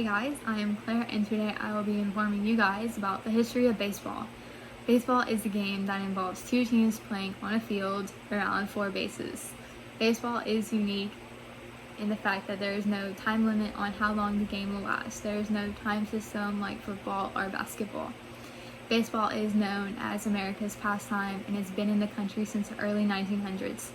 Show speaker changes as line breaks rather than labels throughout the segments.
Hey guys, I am Claire and today I will be informing you guys about the history of baseball. Baseball is a game that involves two teams playing on a field around four bases. Baseball is unique in the fact that there is no time limit on how long the game will last. There is no time system like football or basketball. Baseball is known as America's pastime and has been in the country since the early 1900s.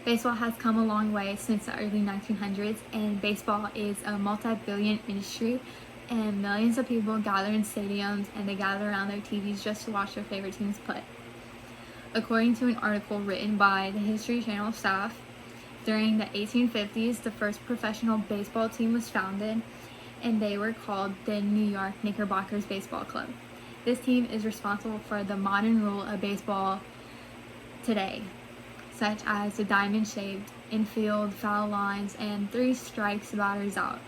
Baseball has come a long way since the early 1900s, and baseball is a multi-billion industry, and millions of people gather in stadiums and they gather around their TVs just to watch their favorite teams play. According to an article written by the History Channel staff, during the 1850s, the first professional baseball team was founded, and they were called the New York Knickerbockers Baseball Club. This team is responsible for the modern rule of baseball today, such as the diamond-shaped infield, foul lines, and 3 strikes, batters out.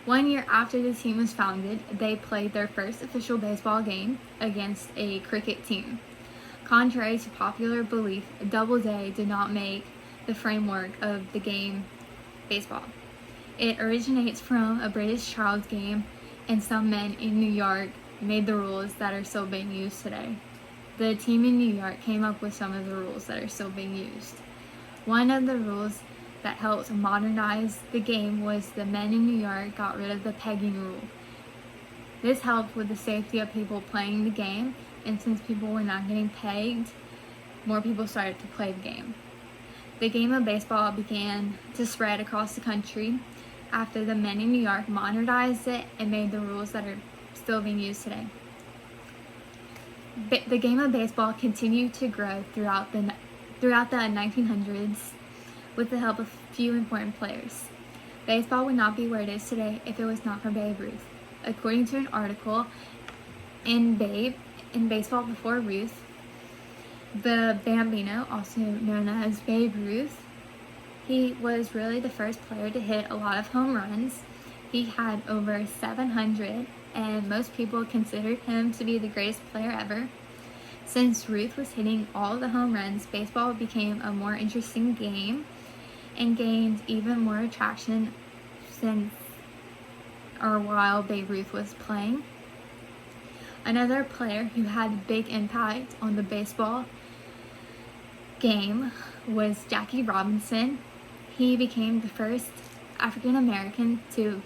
1 year after the team was founded, they played their first official baseball game against a cricket team. Contrary to popular belief, Doubleday did not make the framework of the game baseball. It originates from a British child's game, and some men in New York made the rules that are still being used today. The team in New York came up with some of the rules that are still being used. One of the rules that helped modernize the game was the men in New York got rid of the pegging rule. This helped with the safety of people playing the game, and since people were not getting pegged, more people started to play the game. The game of baseball began to spread across the country after the men in New York modernized it and made the rules that are still being used today. The game of baseball continued to grow throughout the 1900s with the help of few important players. Baseball would not be where it is today if it was not for Babe Ruth. According to an article in Baseball Before Ruth, the Bambino, also known as Babe Ruth, he was really the first player to hit a lot of home runs. He had over 700, and most people considered him to be the greatest player ever. Since Ruth was hitting all the home runs, baseball became a more interesting game and gained even more attraction while Babe Ruth was playing. Another player who had a big impact on the baseball game was Jackie Robinson. He became the first African American to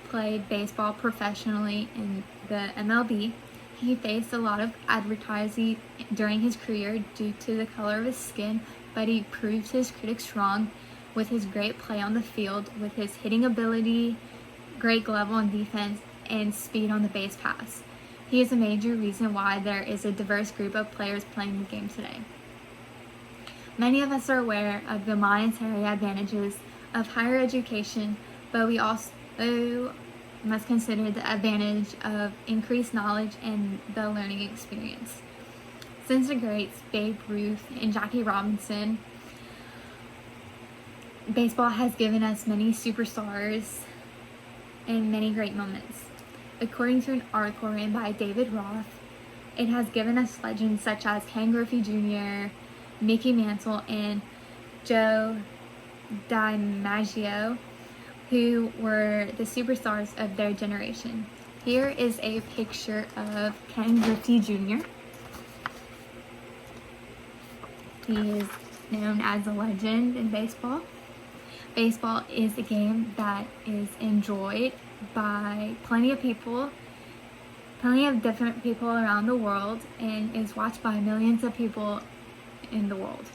play baseball professionally in the MLB. He faced a lot of advertising during his career due to the color of his skin, but he proved his critics wrong with his great play on the field, with his hitting ability, great glove on defense, and speed on the base pass. He is a major reason why there is a diverse group of players playing the game today. Many of us are aware of the monetary advantages of higher education, but we also must consider the advantage of increased knowledge and the learning experience. Since the greats Babe Ruth and Jackie Robinson, baseball has given us many superstars and many great moments. According to an article written by David Roth, it has given us legends such as Ken Griffey Jr., Mickey Mantle, and Joe DiMaggio, who were the superstars of their generation. Here is a picture of Ken Griffey Jr. He is known as a legend in baseball. Baseball is a game that is enjoyed by plenty of different people around the world, and is watched by millions of people in the world.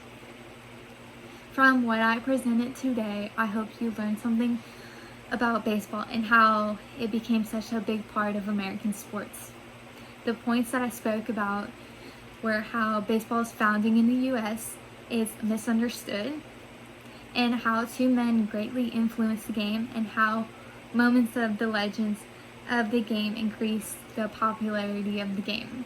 From what I presented today, I hope you learned something about baseball and how it became such a big part of American sports. The points that I spoke about were how baseball's founding in the US is misunderstood, and how two men greatly influenced the game, and how moments of the legends of the game increased the popularity of the game.